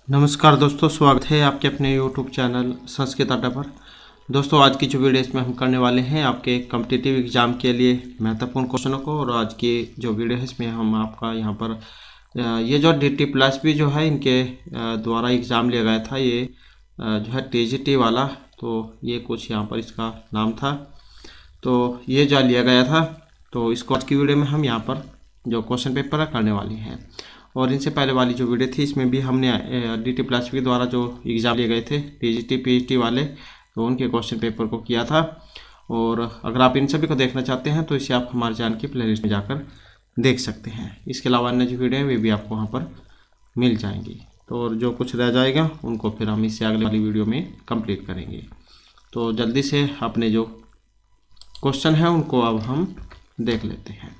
नमस्कार दोस्तों, स्वागत है आपके अपने यूट्यूब चैनल संस्कृत अड्डा पर। दोस्तों, आज की जो वीडियो इसमें हम करने वाले हैं आपके कॉम्पिटिटिव एग्ज़ाम के लिए महत्वपूर्ण क्वेश्चनों को। और आज की जो वीडियो है इसमें हम आपका यहाँ पर ये जो DT प्लस भी जो है इनके द्वारा एग्ज़ाम लिया गया था, ये जो है TGT वाला, तो ये कुछ यहाँ पर इसका नाम था, तो ये जो लिया गया था। तो इसको आज की वीडियो में हम यहाँ पर जो क्वेश्चन पेपर करने वाले हैं। और इनसे पहले वाली जो वीडियो थी इसमें भी हमने DT प्लस के द्वारा जो एग्ज़ाम लिए गए थे TGT PGT वाले, तो उनके क्वेश्चन पेपर को किया था। और अगर आप इन सभी को देखना चाहते हैं तो इसे आप हमारे चैनल की प्लेलिस्ट में जाकर देख सकते हैं। इसके अलावा अन्य जो वीडियो है वे भी आपको वहाँ पर मिल जाएंगी। तो और जो कुछ रह जाएगा उनको फिर हम इससे अगले वाली वीडियो में कंप्लीट करेंगे। तो जल्दी से अपने जो क्वेश्चन है उनको अब हम देख लेते हैं।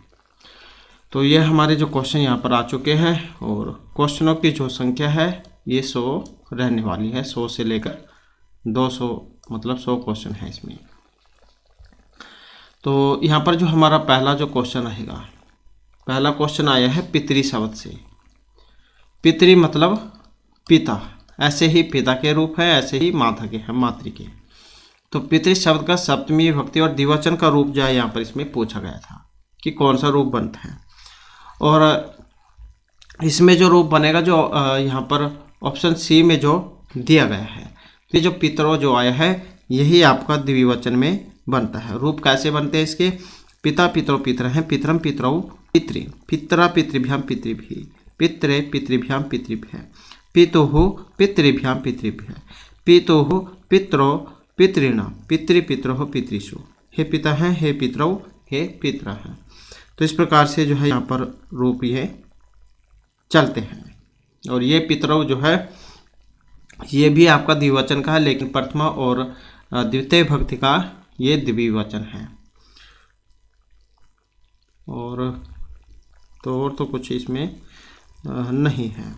तो ये हमारे जो क्वेश्चन यहाँ पर आ चुके हैं और क्वेश्चनों की जो संख्या है ये 100 रहने वाली है। 100 से लेकर 200, मतलब 100 क्वेश्चन है इसमें। तो यहाँ पर जो हमारा पहला जो क्वेश्चन आएगा, पहला क्वेश्चन आया है पितरी शब्द से। पितरी मतलब पिता, ऐसे ही पिता के रूप है, ऐसे ही माता के है, मातृ के। तो पितृ शब्द का सप्तमी विभक्ति और द्विवचन का रूप जो है यहाँ पर इसमें पूछा गया था कि कौन सा रूप बनता है। और इसमें जो रूप बनेगा जो यहाँ पर ऑप्शन सी में जो दिया गया है, तो ये जो पितरों जो आया है यही आपका द्विवचन में बनता है। रूप कैसे बनते हैं इसके? पिता पितरों पितर हैं, पितरम पितरौ पितृ, पितरा पितृभ्याम पितृभि, पितरे पितृभ्याम पितृभ्य, पितुः पितृभ्याम पितृभ्य, पितुः पितरो पितृण, पितृपितरोः पितृषु। हे पिता हैं, हे पितरौ, हे पितरा हैं। तो इस प्रकार से जो है यहाँ पर रूप ये चलते हैं। और ये पितरौ जो है ये भी आपका द्विवचन का है, लेकिन प्रथमा और द्वितीय भक्ति का ये द्विवचन है। और तो कुछ इसमें नहीं है।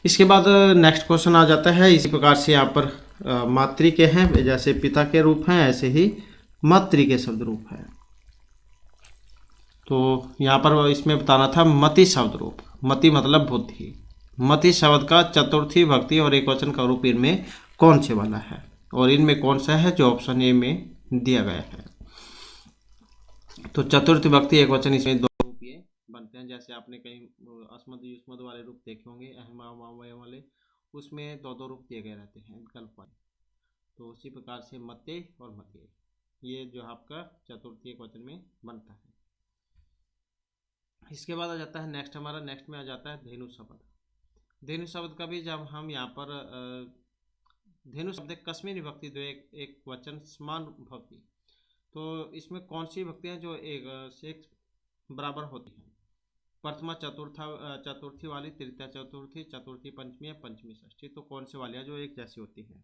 इसके बाद नेक्स्ट क्वेश्चन आ जाता है। इसी प्रकार से यहाँ पर मातृ के हैं, जैसे पिता के रूप हैं ऐसे ही मातृ के शब्द रूप है। तो यहाँ पर इसमें बताना था मति शब्द रूप। मति मतलब बुद्धि। मति शब्द का चतुर्थी भक्ति और एकवचन का रूप इनमें कौन से वाला है, और इनमें कौन सा है जो ऑप्शन ए में दिया गया है। तो चतुर्थी भक्ति एकवचन इसमें दो रूप ये बनते हैं। जैसे आपने कहीं अस्मद युष्मद वाले रूप देखे होंगे, अहम वाले, उसमें दो दो रूप दिए गए रहते हैं विकल्प वाले। तो उसी प्रकार से मते और मते ये जो आपका चतुर्थी एकवचन में बनता है। इसके बाद आ जाता है नेक्स्ट, हमारा नेक्स्ट में आ जाता है धेनु शब्द। धेनु शब्द का भी जब हम यहाँ पर धेनु शब्द एक कस्मी विभक्ति दो एक वचन समान भक्ति, तो इसमें कौन सी विभक्तियाँ जो एक से एक बराबर होती हैं? प्रथमा चतुर्थी वाली, तृतीया चतुर्थी, चतुर्थी पंचमी या पंचमी षष्ठी, तो कौन से वाली है जो एक जैसी होती है?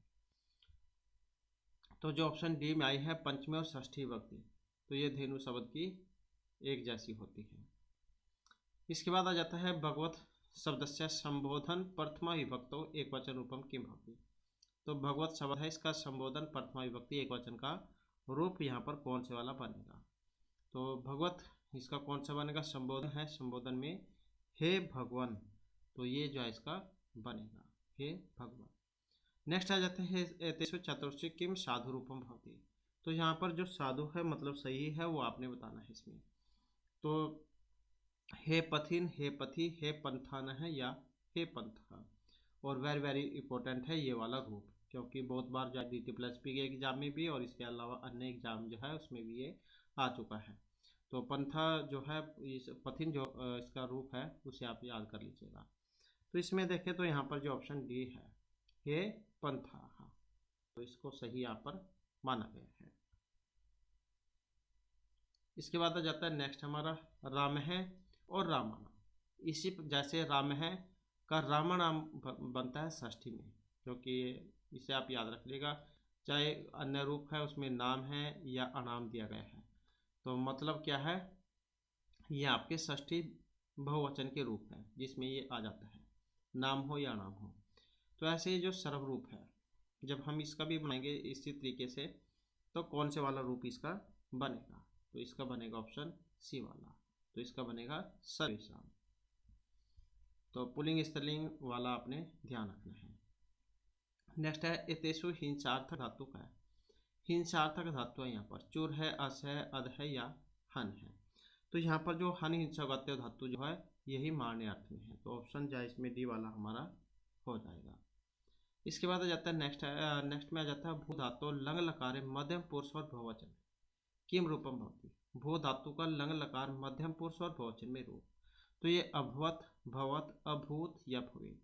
तो जो ऑप्शन डी में आई है पंचमी और षष्ठी विभक्ति, तो ये धेनु शब्द की एक जैसी होती है। इसके बाद आ जाता है भगवत शब्दस्य संबोधन प्रथमा विभक्तो एक वचन रूपम किम भवति। तो भगवत शब्द है, इसका संबोधन प्रथमा विभक्ति एक वचन का रूप यहाँ पर कौन से वाला बनेगा? तो भगवत इसका कौन सा बनेगा? संबोधन है, संबोधन में हे भगवान, तो ये जो है इसका बनेगा हे भगवान। नेक्स्ट आ जाते हैं तेसु चतुर्थी किम साधु रूपम भवति। तो यहाँ पर जो साधु है मतलब सही है वो आपने बताना है इसमें। तो हे पथिन, हे पथि, हे पंथान है या हे पंथा। और वेरी वेरी इंपॉर्टेंट है ये वाला रूप, क्योंकि बहुत बार जो DT प्लस पी के एग्जाम में भी और इसके अलावा अन्य एग्जाम जो है उसमें भी ये आ चुका है। तो पंथा जो है, इस पथिन जो इसका रूप है उसे आप याद कर लीजिएगा। तो इसमें देखें तो यहाँ पर जो ऑप्शन डी है हे पंथा, तो इसको सही यहाँ पर माना गया है। इसके बाद आ जाता है नेक्स्ट हमारा राम है और रामायण। इसी जैसे राम है का रामा नाम बनता है षष्ठी में, क्योंकि इसे आप याद रख लीजिएगा। चाहे अन्य रूप है उसमें नाम है या अनाम दिया गया है, तो मतलब क्या है, ये आपके षष्ठी बहुवचन के रूप है जिसमें ये आ जाता है, नाम हो या नाम हो। तो ऐसे ही जो सर्वरूप है, जब हम इसका भी बनाएंगे इसी तरीके से, तो कौन से वाला रूप इसका बनेगा? तो इसका बनेगा ऑप्शन सी वाला, तो इसका बनेगा सर्वेशाम। तो पुल्लिंग स्त्रीलिंग वाला आपने ध्यान रखना है। नेक्स्ट है एतेषु हिंसार्थक धातु का है। हिंसार्थक धातु है, यहाँ पर चुर है, अस है, अध है या हन है। तो यहाँ पर जो हन हिंसागत्य धातु जो है यही मारने अर्थ में है, तो ऑप्शन जो है इसमें डी वाला हमारा हो जाएगा। इसके बाद आ जाता है नेक्स्ट में आ जाता है भू धातु लंग लकार मध्यम पुरुष और बहुवचन किम रूपम भवति। भू धातु का लंग लकार मध्यम पुरुष और बहुवचन में रूप, तो ये अभवत, भवत, अभूत या भवेत।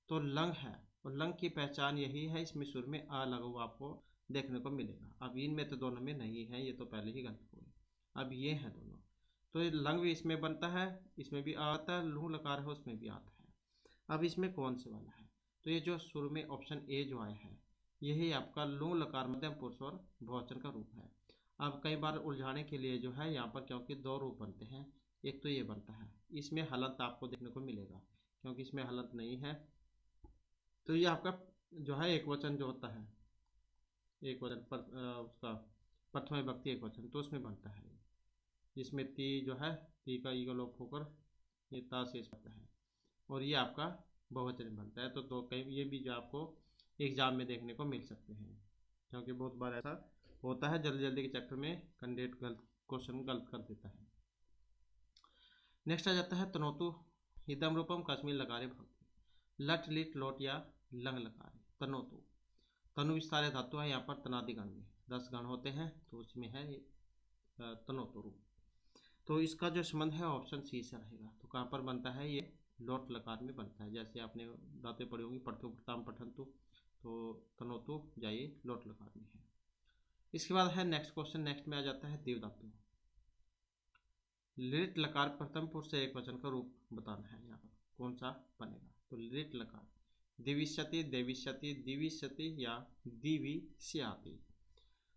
तो लंग है और लंग की पहचान यही है, इसमें शुरू में आ लगा हुआ आपको देखने को मिलेगा। अब इनमें तो दोनों में नहीं है, ये तो पहले ही गलत हो गई। अब ये हैं दोनों, तो ये लंग भी इसमें बनता है, इसमें भी आता है, लूह लकार है उसमें भी आता है। अब इसमें कौन से वाला है, तो ये जो शुरू में ऑप्शन ए जो आया है यही आपका लूह लकार मध्यम पुरुष और बहुवचन का रूप है। अब कई बार उलझाने के लिए जो है यहाँ पर क्योंकि दो रूप बनते हैं, एक तो ये बनता है, इसमें हलंत आपको देखने को मिलेगा, क्योंकि इसमें हलंत नहीं है। तो ये आपका जो है एक वचन जो होता है, एक वचन पर उसका प्रथम विभक्ति एक वचन, तो उसमें बनता है, जिसमें ती जो है ती का ई का लोप होकर ये ता शेष बनता है, और ये आपका बहुवचन बनता है। तो दो कई ये भी जो आपको एग्जाम में देखने को मिल सकते हैं, क्योंकि बहुत बार ऐसा होता है, जल्दी जल्दी के चक्कर में कैंडिडेट गलत क्वेश्चन गलत कर देता है। नेक्स्ट आ जाता है तनोतु इदम रूपम कश्मीर लकारे भवति। लट लिट लोट या लंग लकारे तनोतु। तनु विस्तार धातु है, यहाँ पर तनादि गण में 10 गण होते हैं, तो उसमें है तनोतु रूप। तो इसका जो संबंध है ऑप्शन सी से रहेगा। तो कहाँ पर बनता है, ये लोट लकार में बनता है। जैसे आपने बातें पढ़ी होंगी पठतु पठताम पठंतु, तो तनोतु जाइए लोट लकार में है। इसके बाद है नेक्स्ट क्वेश्चन, नेक्स्ट में आ जाता है देव धातु। लिट लकार प्रथम पुरुष से एक वचन का रूप बताना है, यहाँ पर कौन सा बनेगा। तो लिट लकार दिविष्यति, देविष्यति, दिविष्यति या दिविष्याति।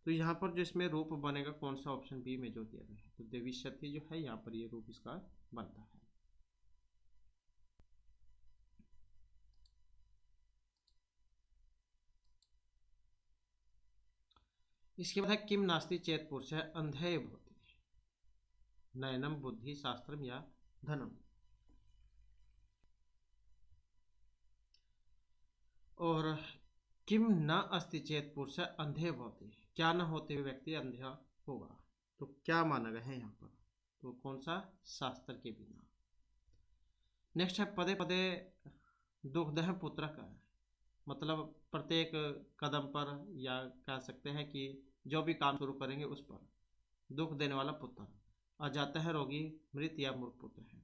तो यहाँ पर जो इसमें रूप बनेगा कौन सा, ऑप्शन बी में जो दिया गया है, तो देविष्यति जो है यहाँ पर ये रूप इसका बनता है। इसके बाद है किम नास्ति चेत पुरुष है अंधेय भवति। नयनम बुद्धि शास्त्रम या धनम। और किम न अस्ति चेत पुरुष अंधे भवति, क्या न होते हुए व्यक्ति अंधा होगा। तो क्या माना गया है यहाँ पर, तो कौन सा, शास्त्र के बिना। नेक्स्ट है पदे पदे दुग्धः पुत्र का, मतलब प्रत्येक कदम पर या कह सकते हैं कि जो भी काम शुरू करेंगे उस पर दुख देने वाला पुत्र आ जाता है, रोगी मृत या मूर्ख पुत्र है।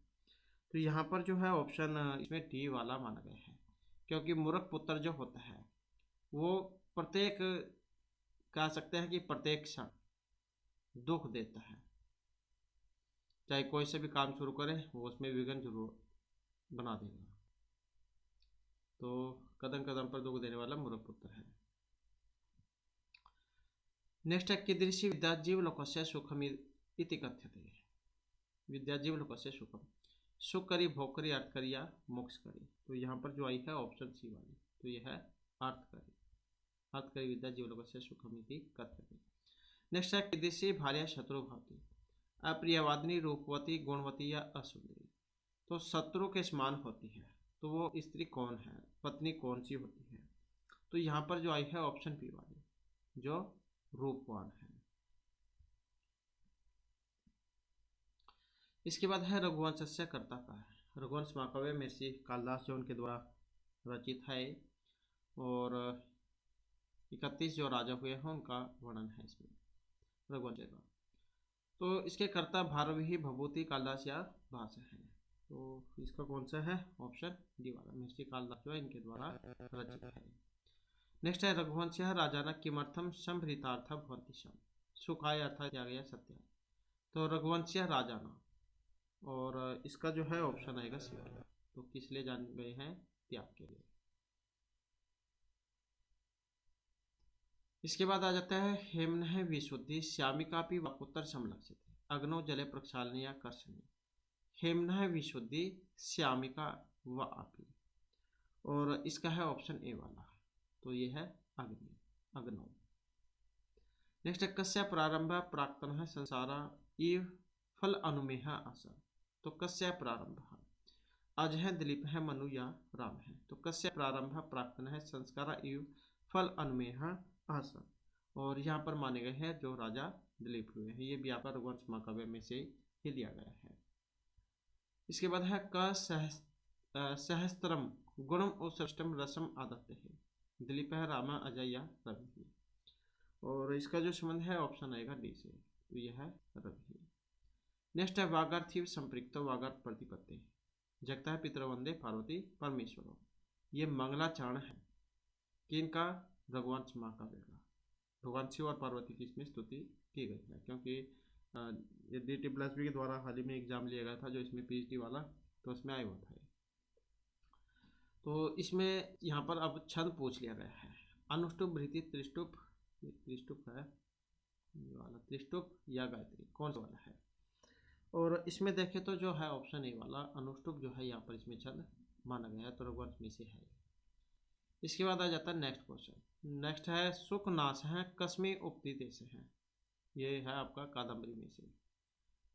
तो यहाँ पर जो है ऑप्शन इसमें डी वाला माना गया है, क्योंकि मूर्ख पुत्र जो होता है वो प्रत्येक कह सकते हैं कि प्रत्येक क्षण दुख देता है, चाहे कोई से भी काम शुरू करे वो उसमें विघ्न जरूर बना देगा। तो कदम कदम पर दुख देने वाला मूर्ख पुत्र है। नेक्स्ट है कीदृशी विद्या जीवलोकस्य सुखम इति कथ्यते। विद्या जीवलोकस्य सुखम, सुख करी, भोग करी, अर्थ करी या मोक्ष करी। तो यहाँ पर जो आई है ऑप्शन सी वाली, तो यह है अर्थ करी। अर्थ करी विद्या जीवलोकस्य सुखम इति कथ्यते। नेक्स्ट है कीदृशी भार्या शत्रु भवति। अप्रियवादिनी, रूपवती, गुणवती या असुंदरी। तो शत्रु के समान होती है, तो वो स्त्री कौन है, पत्नी कौन सी होती है। तो यहाँ पर जो आई है ऑप्शन बी वाली, जो रूपवान है। इसके बाद है रघुवंशस्य कर्ता का है। रघुवंश महाकाव्य महर्षि कालिदास जो उनके द्वारा रचित है, और 31 जो राजा हुए हैं उनका वर्णन है इसमें रघुवंश का। तो इसके कर्ता भारवी, भभूति, कालिदास या भाष है। तो इसका कौन सा है, ऑप्शन डी वाला, महर्षि कालिदास जो है इनके द्वारा रचित है। नेक्स्ट है रघुवंश राजाना किमर्थम संभृतार्थ भवन्ति सम। सुखाय अर्थात त्याग या सत्य। तो रघुवंश राजाना, और इसका जो है ऑप्शन आएगा सी वाला, तो किस लिए जान गए हैं, त्याग के लिए। इसके बाद आ जाता है हेमन विशुद्धि श्यामिकापि वाकुत्तर समलक्षित। अग्नो जले प्रक्षालनी या कर्षणी। हेमन विशुद्धि श्यामिका व आपी, और इसका है ऑप्शन ए वाला, तो ये है अग्नि, अग्नौ। नेक्स्ट है कस्य प्रारंभ प्राक्तन है संसारा इव फल अनुमेह आशा। तो कस्य प्रारंभ, अज है, दिलीप है, मनु या राम है। तो कस्य प्रारंभ प्राक्तन है, संस्कार इव फल अनुमेह आसन। और यहाँ पर माने गए हैं जो राजा दिलीप हुए हैं। ये भी यहाँ पर रघुवंश महाकाव्य में से ही लिया गया है। इसके बाद है क सहस्त्रम गुणम और सृष्टम रसम आदत्य है। दिलीप है, रामा, अजय या रवि। और इसका जो संबंध है ऑप्शन आएगा डी से, तो यह है रवि। नेक्स्ट है वागार्थी संपृक्त वागार्थ प्रतिपत्ति। जगता है पितृवंदे पार्वती परमेश्वरों। ये मंगलाचरण है किनका? रघुवंश महाकाव्य का। भगवान शिव और पार्वती की इसमें स्तुति की गई है, क्योंकि ये DT+B के द्वारा हाल ही में एग्जाम लिया गया था जो इसमें PhD वाला, तो उसमें आया हुआ था। तो इसमें यहाँ पर अब छंद पूछ लिया गया है। अनुष्टुप, भृति, त्रिष्टुप, त्रिष्टुप है ये वाला, त्रिष्टुप या गायत्री, कौन सा वाला है? और इसमें देखें तो जो है ऑप्शन ए वाला अनुष्टुप जो है यहाँ पर इसमें छंद माना गया है, तो रघुवंश में से है। इसके बाद आ जाता है नेक्स्ट क्वेश्चन। नेक्स्ट है सुख नाश है, कस्मे उपदेश है। ये है आपका कादम्बरी में से।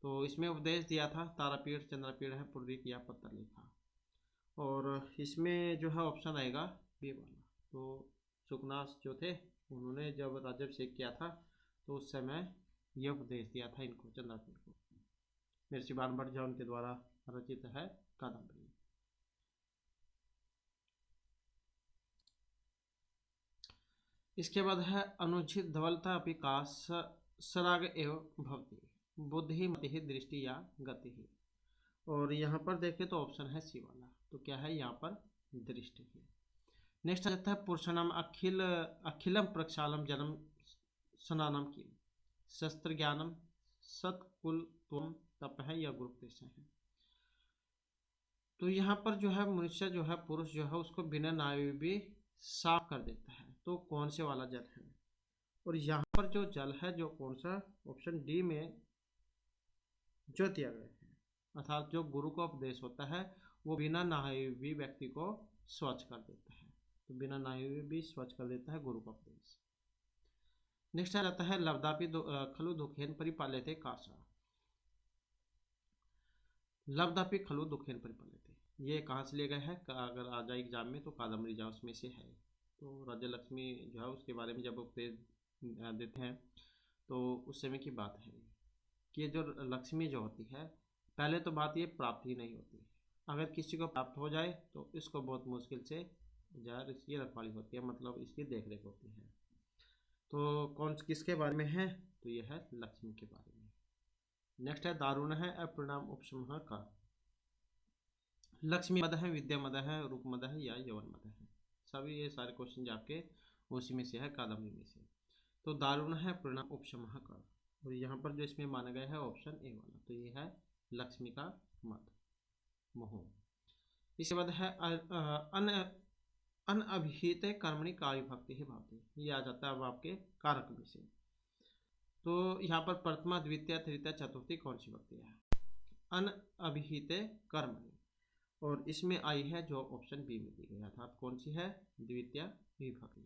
तो इसमें उपदेश दिया था तारापीठ, चंद्रपीठ है, पुरीक या पत्थर लिखा। और इसमें जो है ऑप्शन आएगा बी वाला। तो सुखनाश जो थे उन्होंने जब राज्याभिषेक किया था तो उस समय यह उपदेश दिया था इनको, चंद्रपीठ को। महर्षि बाणभट्ट जो उनके द्वारा रचित है कादम्बरी। इसके बाद है अनुचित धवलता विकास सराग एवं भवती बुद्धि मति दृष्टि या गति। और यहाँ पर देखें तो ऑप्शन है सी वाला, तो क्या है यहाँ पर दृष्टि है। नेक्स्ट आ जाता है पुरुषनाम अखिलम प्रक्षालम जन्म सनानम की शस्त्र ज्ञानम सत्कुल त्वम तप है या गुरुपदेश है। तो यहाँ पर जो है मनुष्य जो है पुरुष जो है उसको बिना नहाए भी साफ कर देता है, तो कौन से वाला जल है? और यहाँ पर जो जल है जो कौन सा, ऑप्शन डी में जो दिया गया है, अर्थात जो गुरु का उपदेश होता है वो बिना नहाए भी व्यक्ति को स्वच्छ कर देता है। तो बिना नहाए भी स्वच्छ कर देता है गुरु का उपदेश। नेक्स्ट आ जाता है लब्धापि खलु दुखेन परिपाल्यते कासा। लब्धापि खलु दुखेन परिपाल्यते, ये कहाँ से लिया गया है? अगर आ जाए एग्जाम में तो कादम्बरी जा उसमें से है। तो राजा लक्ष्मी जो है उसके बारे में जब उपदेश देते हैं तो उस समय की बात है कि जो लक्ष्मी जो होती है, पहले तो बात ये प्राप्त ही नहीं होती। अगर किसी को प्राप्त हो जाए तो इसको बहुत मुश्किल से जार इसकी रखवाली होती है, मतलब इसकी देखरेख होती है। तो कौन किसके बारे में है? तो यह है लक्ष्मी के बारे में। नेक्स्ट है दारुण है अपरिणाम उपशम का। लक्ष्मी मद है, विद्या मद है, रूप मद है या यवन मद है। सभी ये सारे क्वेश्चन आपके उसी में से है, कादम्बरी में से। तो दारुण है परिणाम उपशम का, और यहाँ पर जो इसमें माना गया है ऑप्शन ए वाला, तो ये है लक्ष्मी का मद मोह। इसके बाद है अनअभिहित कर्मणि का विभक्ति ही भावती, ये आ जाता है अब आपके कारक में से। तो यहाँ पर प्रथमा, द्वितीय, तृतीय, चतुर्थी कौन सी भक्ति है? अनअभिहित कर्मणि, और इसमें आई है जो ऑप्शन बी में दी गई, अर्थात कौन सी है? द्वितीय विभक्ति।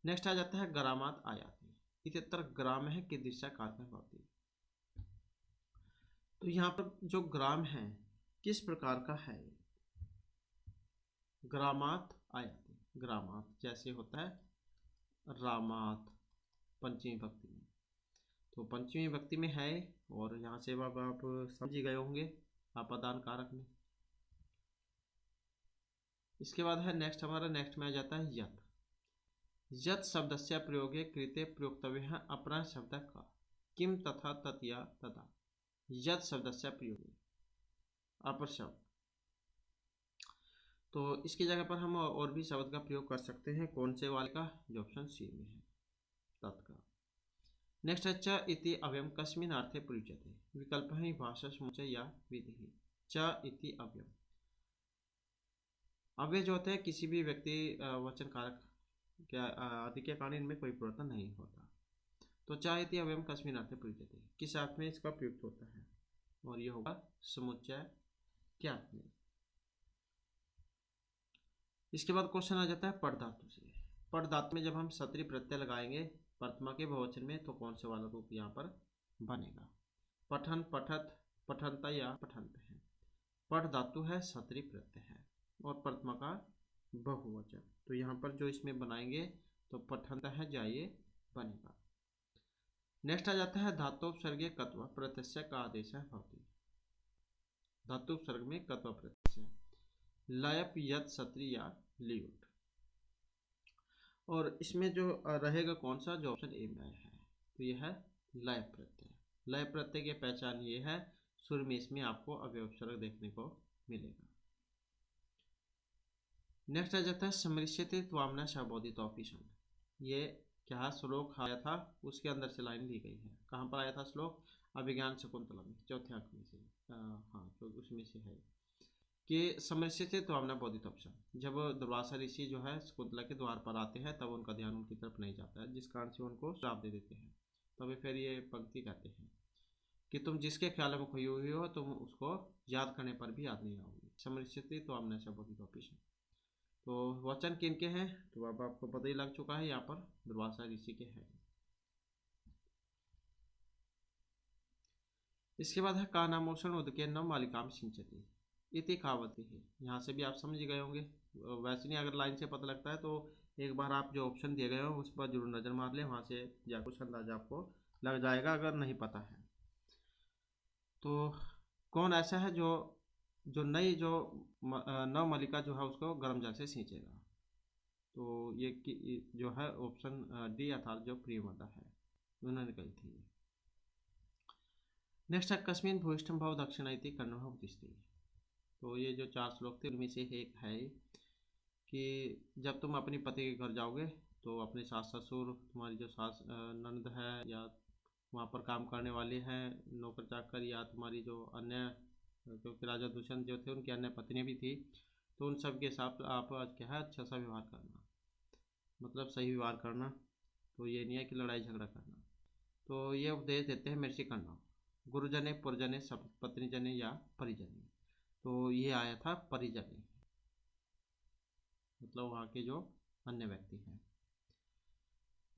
नेक्स्ट आ जाता है ग्रामात आयाति इतर ग्राम है कि दिशा कारक भवती। तो यहाँ पर जो ग्राम है किस प्रकार का है? ग्रामात आयाति, ग्रामात जैसे होता है रामात पंचमी भक्ति में, तो पंचमी भक्ति में है। और यहाँ से अब आप समझ गए होंगे आपादान कारक में। इसके बाद है नेक्स्ट, हमारा नेक्स्ट में आ जाता है यत। यत शब्द से प्रयोगे कृते प्रयोक्तव्य है अपना शब्द का किम तथा तत्या तथा। यत शब्द से प्रयोगे अपर शब्द, तो इसकी जगह पर हम और भी शब्द का प्रयोग कर सकते हैं। कौन से वाले का? जो ऑप्शन सी में है, तत्का। नेक्स्ट है च इति अव्ययम कस्मिन् अर्थे प्रयुज्यते। विकल्प है भाषा समुच्चय या विधि। च इति अव्ययम, अव्यय जो होते हैं किसी भी व्यक्ति वचन कारक क्या आदि के कारण इनमें कोई परिवर्तन नहीं होता। तो च इति अव्ययम कस्मिन् अर्थे प्रयुज्यते, किस अर्थ में इसका प्रयुक्त होता है? और यह होगा समुच्चय क्या अर्थ में। इसके बाद क्वेश्चन आ जाता है पठ धातु से। पठ धातु में जब हम सत्री प्रत्यय लगाएंगे प्रथमा के बहुवचन में तो कौन से वाला रूप यहाँ पर बनेगा? पठन, पठत, पठनता या पठंत है। पठ धातु है, सतरी प्रत्यय है और प्रथमा का बहुवचन। तो यहाँ पर जो इसमें बनाएंगे तो पठंत है जाइए बनेगा। नेक्स्ट आ जाता है धातुपसर्गीय कत्व प्रत्यय का आदेश है भवति। धातुपसर्ग में कत्व प्रत्यय लयप यत सत्री या लियुट। और इसमें जो रहेगा कौन सा, जो ऑप्शन ए में है तो यह है लय प्रत्यय। लय प्रत्यय की पहचान ये है, सुर में इसमें आपको अव्यवसर्ग देखने को मिलेगा। नेक्स्ट आ जाता है समृश्यते त्वामना शबोधित ऑफिसन। ये क्या श्लोक आया था, उसके अंदर से लाइन ली गई है। कहाँ पर आया था श्लोक, अभिज्ञान शकुंतला में, चौथे अंक में से हाँ तो उसमें से है कि समृश्यते त्वामना बोधित ऑप्शन। जब दुर्वासा ऋषि जो है शकुंतला के द्वार पर आते हैं तब उनका ध्यान उनकी तरफ नहीं जाता है, जिस कारण से उनको श्राप दे देते हैं। तभी फिर ये पंक्ति कहते हैं कि तुम जिसके ख्याल में खोई हुई हो तुम उसको याद करने पर भी याद नहीं आओगी। समृश्यते त्वामना शबोधित ऑप्शन। तो वचन किनके हैं, तो अब आपको पता ही लग चुका है, यहाँ पर दुर्वासा ऋषि के हैं। इसके बाद है का नामोषण उदके नव मालिकाम सिंचती इति कहावती है। यहाँ से भी आप समझ गए होंगे। वैसे नहीं, अगर लाइन से पता लगता है तो एक बार आप जो ऑप्शन दिए गए हो उस पर जरूर नज़र मार लें, वहाँ से या कुछ अंदाजा आपको लग जाएगा अगर नहीं पता है। तो कौन ऐसा है जो जो नई जो नव मलिका जो है उसको गर्म जल से सींचेगा, तो ये जो है ऑप्शन डी अर्थात जो प्रियमदा है उन्होंने कही थी। नेक्स्ट है कस्मिन भूष्ठम भाव दक्षिणा इति कर्णभाव तिष्ठति। तो ये जो 4 श्लोक थे उनमें से एक है कि जब तुम अपनी पति के घर जाओगे तो अपने सास ससुर, तुम्हारी जो सास नंद है या वहाँ पर काम करने वाले हैं नौकर चाकर, या तुम्हारी जो अन्य, क्योंकि राजा दुष्यंत जो थे उनकी अन्य पत्नियाँ भी थी, तो उन सब के साथ आप क्या है अच्छा सा व्यवहार करना, मतलब सही व्यवहार करना। तो ये नहीं है कि लड़ाई झगड़ा करना। तो ये उपदेश देते हैं मेरे करना गुरुजने पुरजने सब पत्नीजने या परिजने। तो ये आया था परिजने, मतलब वहाँ के जो अन्य व्यक्ति हैं।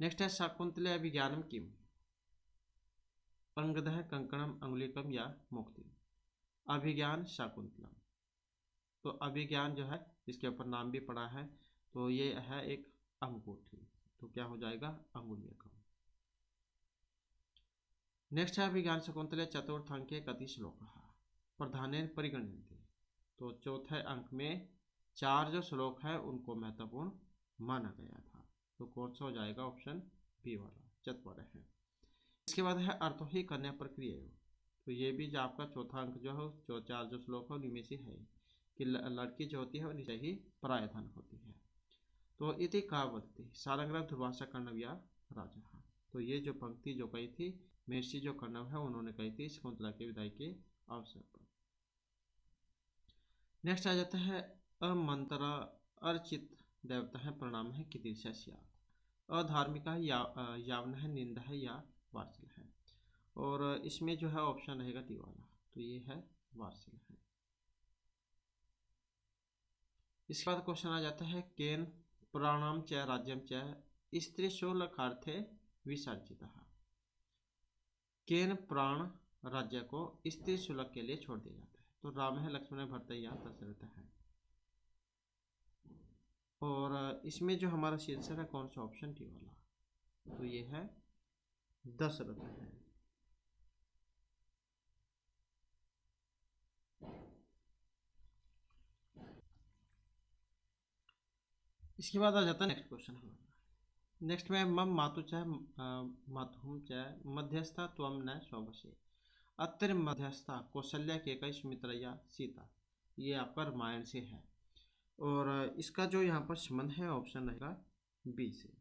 नेक्स्ट है शाकुंतले अभिज्ञानम किम पंगदह कंकणम अंगुलिकम या मुक्ति। अभिज्ञान शाकुंतलम, तो अभिज्ञान जो है इसके ऊपर नाम भी पड़ा है, तो ये है एक अंगूठी, तो क्या हो जाएगा अंगुलिकम। नेक्स्ट है अभिज्ञान शकुंतले चतुर्थांके कति श्लोक प्रधान परिगण्यन्ते। तो चौथे अंक में 4 जो श्लोक है उनको महत्वपूर्ण माना गया था, तो कौन सा हो जाएगा, ऑप्शन बी वाला चतुर्थ है। इसके बाद है अर्थो ही कन्या प्रक्रिया। तो ये भी जो आपका चौथा अंक जो है जो 4 जो श्लोक है उनमें से है कि लड़की जो होती है वो निश्चय ही परायधन होती है। तो इति कहावती सारंग्रह दुर्वासा कर्णव्या राजा। तो ये जो पंक्ति जो कही थी महर्षि जो कर्णव है उन्होंने कही थी शकुंतला के विदाई के अवसर पर। नेक्स्ट आ जाता है अमंत्रा अर्चित देवता है प्रणाम है कीर्तिशा स्यात्। अधार्मिक है यावन है निंदा है या वार्षिल है। और इसमें जो है ऑप्शन रहेगा डी वाला, तो ये है वार्षिल है। इसके बाद क्वेश्चन आ जाता है केन प्राणाम च राज्यम च स्त्रीशूलकार्थे विसर्जितः। केन प्राण राज्य को स्त्री शुल्क के लिए छोड़ दिया जाता है। तो राम है, लक्ष्मण है, भरत या दशरथ है। और इसमें जो हमारा शीर्षक है कौन सा, ऑप्शन टी वाला, तो ये है दशरथ है। इसके बाद आ जाता है नेक्स्ट क्वेश्चन हमारा। नेक्स्ट में मम मातु चाहे मातुम चाहे मध्यस्था त्वम न स्ववशे। अत्र मध्यस्था कौशल्या के कई सुमित्रा सीता, ये आपका रामायण से है। और इसका जो यहाँ पर संबंध है ऑप्शन रहेगा बी से।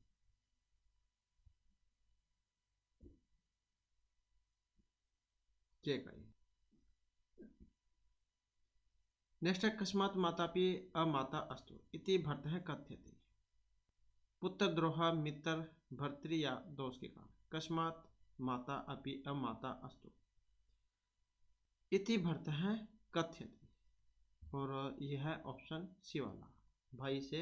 नेक्स्ट है कस्मात् मातापि अमाता अस्तु इति भर्तः कथ्यते। पुत्रद्रोह मित्र भर्तृ या दोष के कारण कस्मात् माता अपि अमाता अस्तु इति भर्तः कथ्यते। और यह है ऑप्शन सी वाला, भाई से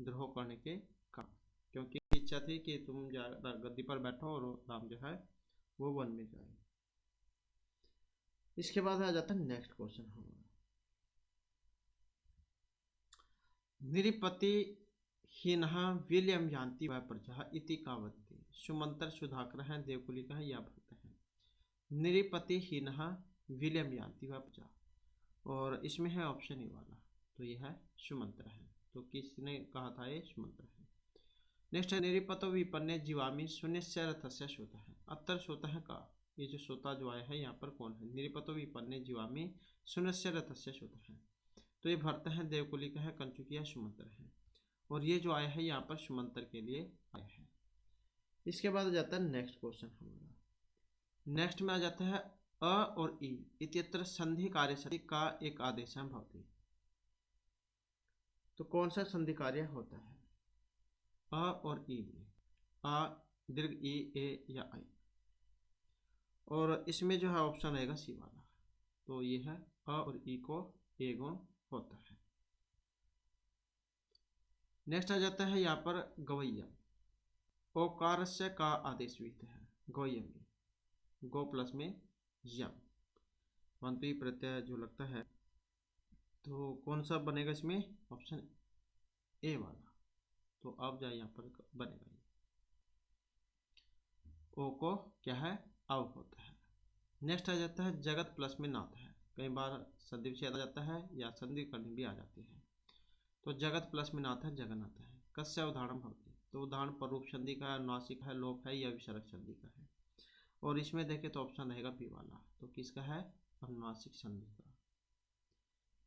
द्रोह करने के कारण, क्योंकि इच्छा थी कि तुम गद्दी पर बैठो और राम जो है वो वन में जाए। इसके बाद आ जाता है नेक्स्ट क्वेश्चन हमारा। निरिपति हीनः विलियम यान्ति वह प्रजा इति कावन्ति। सुमंतर सुधाकर हैं, देवकुली का है या भक्त है। निरिपति हीनः विलियम यान्ति वह प्रजा, और इसमें है ऑप्शन ए वाला, तो यह है सुमंत्र है। तो किसने कहा था ये? सुमंत्र है। नेक्स्ट है निरिपतो विपन्ने जीवामि शून्यस्य रथस्य श्रोता है। अत्तर श्रोता है का, ये जो श्रोता जो आया है यहाँ पर कौन है? निरिपतो विपन्ने जीवामि शून्यस्य रथस्य श्रोता है, तो ये भरत है, देवकुली का है, कंचुकिया, सुमंत्र है, और ये जो आया है यहाँ पर सुमंत्र के लिए आया है। इसके बाद आ जाता है नेक्स्ट क्वेश्चन हमारा। नेक्स्ट में आ जाता है अ और ई इत्यत्र संधि कार्य सति का एक आदेश है भवति। तो कौन सा संधि कार्य होता है अ और ई में? अ दीर्घ ई, ए या आई, और इसमें जो है ऑप्शन रहेगा सी वाला, तो ये है अ और ई को ए गुण होता है। नेक्स्ट आ जाता है यहाँ पर गवैयम। ओकार से का आदेश विहित है गवैयम में, गो प्लस में यम, मंत्री प्रत्यय जो लगता है, तो कौन सा बनेगा इसमें? ऑप्शन ए वाला, तो अब जाए यहाँ पर बनेगा ये। ओ को क्या है? अव होता है। नेक्स्ट आ जाता है जगत प्लस में नाथ है। कई बार संधि विच्छेद आ जाता है या संधि करनी भी आ जाती है, तो जगत प्लस में नाथ है, जगन्नाथ है। कस्य उदाहरण भवति, तो उदाहरण परूप संधि का है, अनुनासिक है, लोप है या विसर्ग संधि का है, और इसमें देखें तो ऑप्शन रहेगा बी वाला, तो किसका है? अनुनासिक संधि का।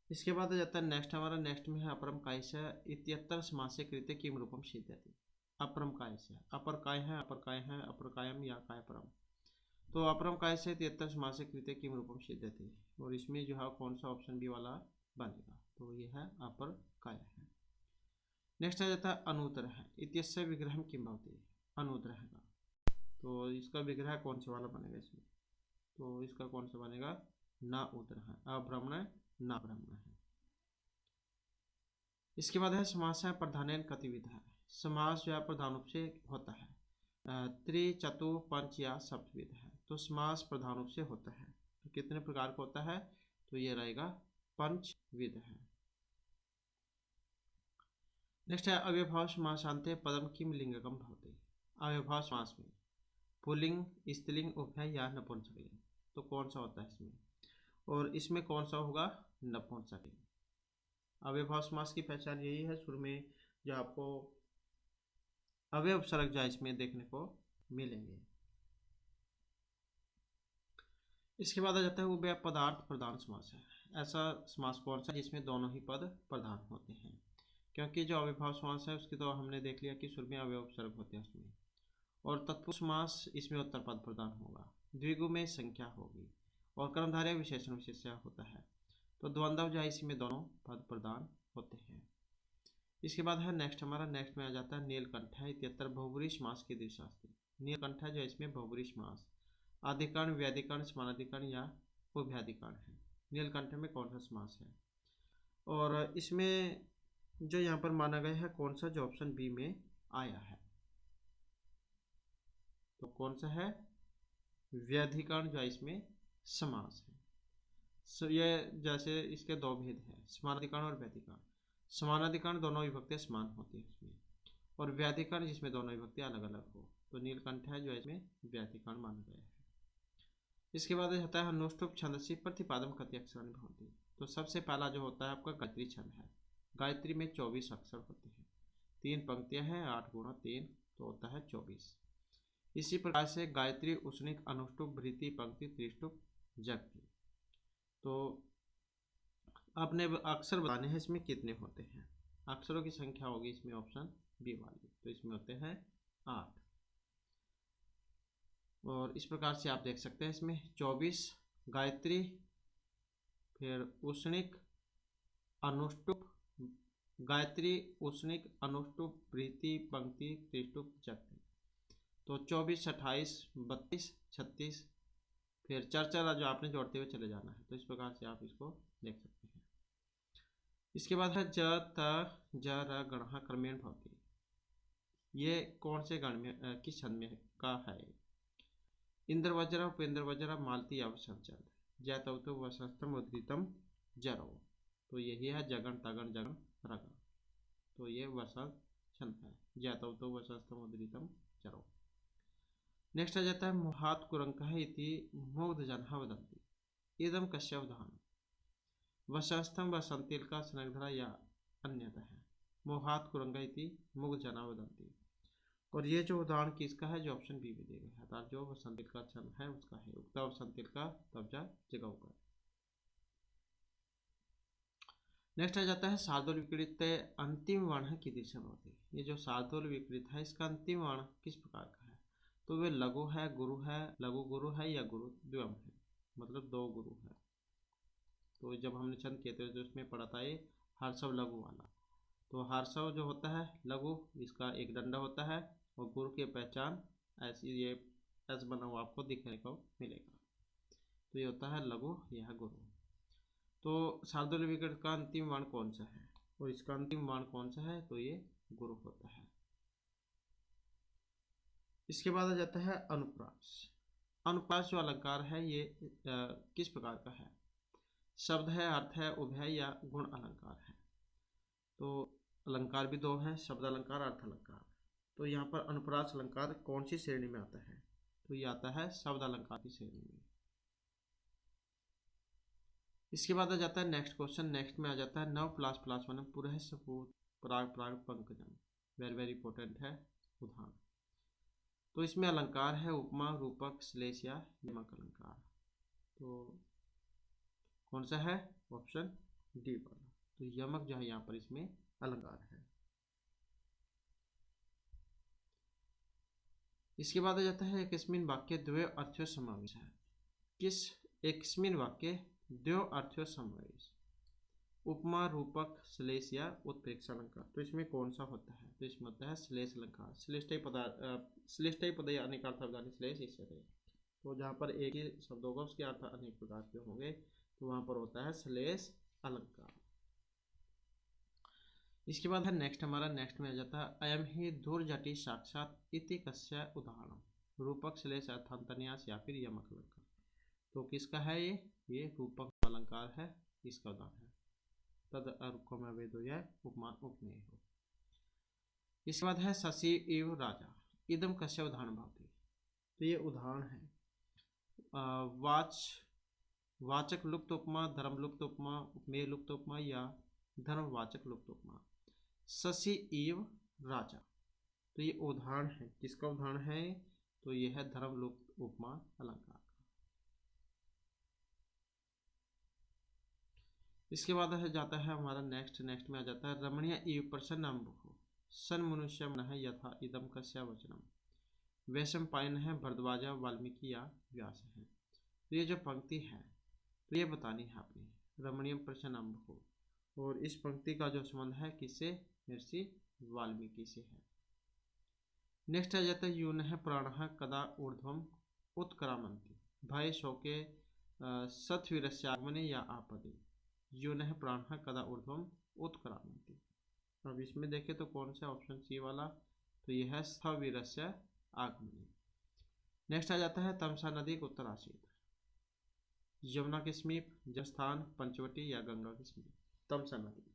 इसके बाद आ जाता है नेक्स्ट हमारा, नेक्स्ट में है अपरम काय से इत्यत्र समासे कृत्य किम रूपम सिद्ध्यति। अपरम काय से, अपर काय है, अपर काय है, अपर कायम या काय परम, तो अपरम काय से इत्यत्र समासे कृत्य किम रूपम सिद्ध्यति, और इसमें जो है कौन सा ऑप्शन बी वाला बनेगा, तो ये है अपर काय है। नेक्स्ट आ जाता है अनुत्तर है इत्यस्य विग्रह किम भवति। अनुत्तर है का, तो इसका विग्रह कौन से वाला बनेगा इसमें? तो इसका कौन सा बनेगा? ना उत्तर है, अब्राह्मण ना ब्राह्मण है। इसके बाद है समास है प्रधान कतिविध है। समास जो है प्रधान रूप से होता है, त्रि चतु पंच या सप्तविध है, तो समास प्रधान रूप से होता है, तो कितने प्रकार का होता है? तो ये रहेगा पंचविध है। नेक्स्ट है अव्यभाव समासांते पदम किम लिंगकम भवति। अव्यभाव समास में पुल्लिंग, स्त्रीलिंग, उभय या नपुंसकलिंग, तो कौन सा होता है इसमें? और इसमें कौन सा होगा? नपुंसकलिंग। अव्यभाव समास की पहचान यही है, शुरू में जो आपको अवयव उपसर्ग जो इसमें देखने को मिलेंगे। इसके बाद आ जाता है उभय पदार्थ प्रधान समास है। ऐसा समास कौन सा जिसमें दोनों ही पद प्रधान होते हैं? क्योंकि जो अव्यभाव समास है उसकी तो हमने देख लिया कि शुरू में अवयव उपसर्ग होते हैं उसमें, और तत्पुरुष समास इसमें उत्तर पद प्रधान होगा, द्विगु में संख्या होगी, और कर्मधारय विशेषण विशेष्य होता है, तो द्वंद्व जो है इसमें दोनों पद प्रधान होते हैं। इसके बाद है नेक्स्ट हमारा, नेक्स्ट में आ जाता है नीलकंठ है इत्यत्र बहुब्रीहि समास की दृष्टि। नीलकंठ जो है इसमें बहुब्रीहि समास आदिकर्ण, व्याधिकरण, समानाधिकरण या उभयाधिकरण है। नीलकंठ में कौन सा समास है? और इसमें जो यहाँ पर माना गया है कौन सा, जो ऑप्शन बी में आया है, तो कौन सा है? व्याधिकरण जो है इसमें समास है। ये जैसे इसके दो भेद हैं, समानाधिकरण और व्याधिकरण। समानाधिकरण दोनों विभक्तियां समान होती है इसमें, और व्याधिकरण जिसमें दोनों विभक्तियां अलग अलग हो, तो नीलकंठ है जो इसमें व्याधिकरण माना गया है। इसके बाद होता है अनुष्टुप छंदसी प्रतिपादम कति अक्षराणि भवन्ति। तो सबसे पहला जो होता है आपका गायत्री छंद है। गायत्री में 24 अक्षर होते हैं, 3 पंक्तियां हैं, 8 गुणा 3 तो होता है 24। इसी प्रकार से गायत्री, उष्णिक, अनुष्टुप, भृति, पंक्ति, त्रिष्टुप, जगति। तो आपने अक्षर बताने हैं इसमें कितने होते हैं, अक्षरों की संख्या होगी इसमें ऑप्शन बी वाली, तो इसमें होते हैं 8। और इस प्रकार से आप देख सकते हैं इसमें 24 गायत्री, फिर उष्णिक, अनुष्टुप, गायत्री, उष्णिक, अनुष्टुप, भृति, पंक्ति, त्रिष्टुप, जगति, तो 24, 28, 32, 36, फिर चर्चा जो आपने जोड़ते हुए चले जाना है, तो इस प्रकार से आप इसको देख सकते हैं। इसके बाद है ज त ज र गणः क्रमेण भवति। ये कौन से गण में किस छंद में का है? इंद्र वज्र, उपेंद्र वज्र, मालती अवसंचंद, जैतवतु वसस्तम उद्गीतम जरो, तो यही है जगन तगन जगन रगन। तो ये वसंत छंद है। ज्ञातौ तो वसंतमुद्रितम चरो। नेक्स्ट आ जाता है मोहात् कुरंकः इति मुग्धजनाः वदन्ति। इदं कस्य उदाहरणम्? वसंस्थं वसंतिल्का स्निग्धता या अन्यतः है। मोहात् कुरंकः इति मुग्धजनाः वदन्ति। और ये जो उदाहरण किसका है, जो ऑप्शन बी में दिया गया है, अर्थात जो वसंतिल्का छंद है उसका है। उक्ता वसंतिल्का तब्जा जगह का। नेक्स्ट आ जाता है शार्दूल विकृत अंतिम वर्ण कीदृशं भवति। ये जो शार्दूल विकृत है इसका अंतिम वर्ण किस प्रकार का है? तो वे लघु है, गुरु है, लघु गुरु है या गुरु द्वयम है, मतलब दो गुरु है। तो जब हमने छंद किए थे तो उसमें पढ़ा था ये हर्षव लघु वाला। तो हर्षव जो होता है लघु, इसका एक डंडा होता है और गुरु की पहचान ऐसी ये एस बना हुआ आपको दिखने को मिलेगा। तो ये होता है लघु, यह गुरु। तो शार्दूल विकृत का अंतिम वर्ण कौन सा है और इसका अंतिम वर्ण कौन सा है? तो ये गुरु होता है। इसके बाद आ जाता है अनुप्रास। अनुप्रास जो अलंकार है ये किस प्रकार का है? शब्द है, अर्थ है, उभय या गुण अलंकार है। तो अलंकार भी दो हैं, शब्द अलंकार, अर्थ अलंकार। तो यहाँ पर अनुप्रास अलंकार कौन सी श्रेणी में आता है? तो ये आता है शब्द अलंकार की श्रेणी में। इसके बाद आ जाता है नेक्स्ट क्वेश्चन। नेक्स्ट में आ जाता है नव ++1 पुरः सपूत प्राग प्राग पंकजम। वेरी वेरी इंपॉर्टेंट है उदाहरण। तो इसमें अलंकार है उपमा, रूपक, श्लेष या यमक अलंकार। तो कौन सा है? ऑप्शन डी वाला। तो यमक जो है यहाँ पर इसमें अलंकार है। इसके बाद आ जाता है एकस्मिन् वाक्ये द्वयो अर्थो समावेश है। किस एकस्मिन् वाक्ये द्वयो अर्थो समावेश? उपमा, रूपक, श्लेष या उत्प्रेक्षा अलंकार। तो इसमें कौन सा होता है? तो इसमें होता है श्लेष अलंकार। श्लेष्टै पदे अनेक अर्थावधानी श्लेष इससे। तो जहाँ पर एक ही शब्द होगा उसके अर्थ अनेक प्रकार के होंगे, तो वहां पर होता है श्लेष अलंकार। इसके बाद है नेक्स्ट, हमारा नेक्स्ट में आ जाता है अयम ही दुर्जटि साक्षात इति कस्य उदाहरण। रूपक, श्लेष, अर्थांतरन्यास या फिर यमक अलंकार। तो किसका है ये रूपक अलंकार है, इसका उदाहरण है। तद अर्कम वेदो या उपमान उपमेय हो। इसके बाद है शशि इव राजा। इदम कस्य उदाहरण भवति। तो ये उदाहरण है वाचक लुप्त उपमा, धर्म लुप्त उपमा, उपमेय लुप्त उपमा या धर्मवाचक लुप्त उपमा। शशि इव राजा, तो ये उदाहरण है। किसका उदाहरण है? तो ये है धर्म लुप्त उपमा अलंकार का। इसके बाद जाता है हमारा नेक्स्ट में आ जाता है रमणीय इव प्रसन्नम्बुः सन मनुष्यम न यथा इदम कस्य वचनम। वैशंपायन है, भरद्वाजा, वाल्मीकि या व्यास है। तो ये जो पंक्ति है तो ये बतानी है आपने, रमणीय प्रसन्नम्बुः, और इस पंक्ति का जो संबंध है किससे? महर्षि वाल्मीकि से है। नेक्स्ट आ जाता है यूनः प्राणः कदा ऊर्ध्वम उत्क्रामन्ति भय शोके सत्वीरस्यागमने या आपदे। यूनः प्राणः कदा ऊर्ध्वम उत्क्रामन्ति। अब इसमें देखें तो कौन सा? ऑप्शन सी वाला। तो यह है स्थवीरस्य आगमने। नेक्स्ट आ जाता है तमसा नदी के उत्तरासीत। यमुना के समीप, जस्थान, पंचवटी या गंगा के समीप। तमसा नदी।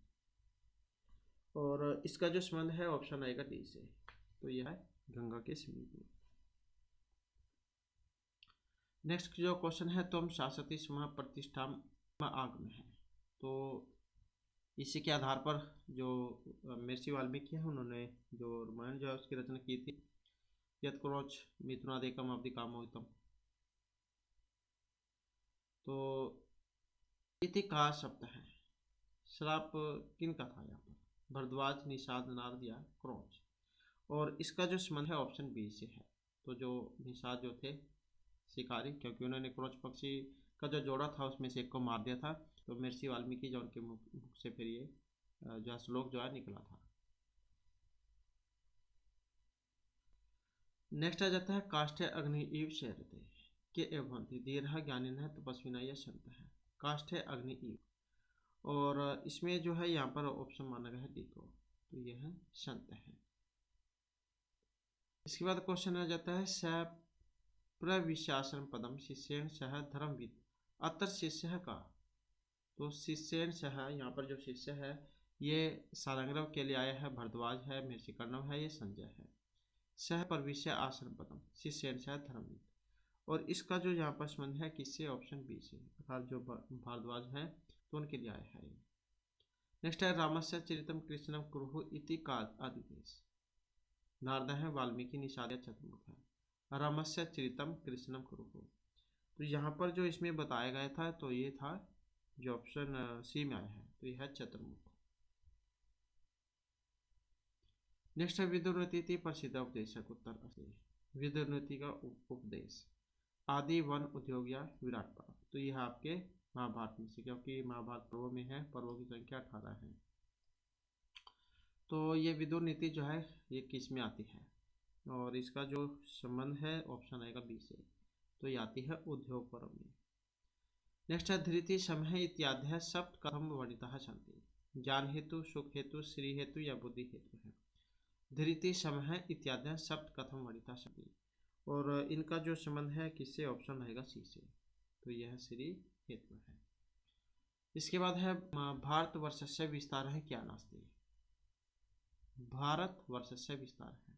और इसका जो संबंध है ऑप्शन आएगा डी से। तो यह है गंगा के समीप में। नेक्स्ट जो क्वेश्चन है त्वम शासति स्म प्रतिष्ठा आगम है। तो इसी के आधार पर जो महर्षि वाल्मीकि है उन्होंने जो रामायण जो है उसकी रचना की थी। यत् क्रोच मिथुनादेकम अवधि कामोहितम। तो इति का शब्द है, श्राप किन का था यहाँ पर? भरद्वाज, निषाद, नारद या क्रोच। और इसका जो संबंध है ऑप्शन बी से है। तो जो निषाद जो थे शिकारी, क्योंकि उन्होंने क्रोच पक्षी का जो जोड़ा था उसमें से एक को मार दिया था, तो महर्षि वाल्मीकि जो उनके मुख से फिर ये जो श्लोक जो है निकला था। नेक्स्ट आ जाता है काष्ठे अग्नि इव शरते के एवं धीरः ज्ञानिनः तपस्विनः या संत है। काष्ठे अग्नि इव, और इसमें जो है यहाँ पर ऑप्शन माना गया है डी को। तो यह है संत है। इसके बाद क्वेश्चन आ जाता है स प्रविशासन पदम शिष्येण सह धर्मविद अत्र शिष्य का। तो शिष्येण सह, यहाँ पर जो शिष्य है ये सारंगरव के लिए आया है, भरद्वाज है, मेषिकर्णव है, ये संजय है। सह प्रविश्य आसन पदम शिष्यन सह धर्मविद। और इसका जो यहाँ पर संबंध है किससे, ऑप्शन बी से, अर्थात जो भारद्वाज हैं तो उनके लिए आया है। नेक्स्ट है रामस्य चरितम कृष्णम कुरु इति काल आदिदेश। नारद है, वाल्मीकि, निषाद, चतुर्मुख है। रामस्य चरितम कृष्णम कुरु, तो यहाँ पर जो इसमें बताया गया था तो ये था जो ऑप्शन सी में आया है, तो यह है चतुर्मुख। नेक्स्ट है विदुरनीति प्रसिद्ध उपदेशक उत्तर असली। विदुरनीति का उपदेश आदि वन उद्योग या विराट पर्व, तो यह आपके महाभारत में से, क्योंकि महाभारत पर्वों में है, पर्वों की संख्या 18 है। तो ये विदुर नीति जो है ये किस में आती है, और इसका जो संबंध है ऑप्शन आएगा बी से, तो ये आती है उद्योग पर्व में। नेक्स्ट है धृति समय इत्यादि सप्त कथम वर्णिता शांति। ज्ञान हेतु, सुख हेतु, श्री हेतु या बुद्धि हेतु है। धृति समय इत्यादि सप्त कथम वर्णिता शांति, और इनका जो संबंध है किससे, ऑप्शन रहेगा सी से, तो यह श्री हेतु है। इसके बाद है भारतवर्षस्य विस्तार है क्या नास्ति। भारतवर्षस्य विस्तार है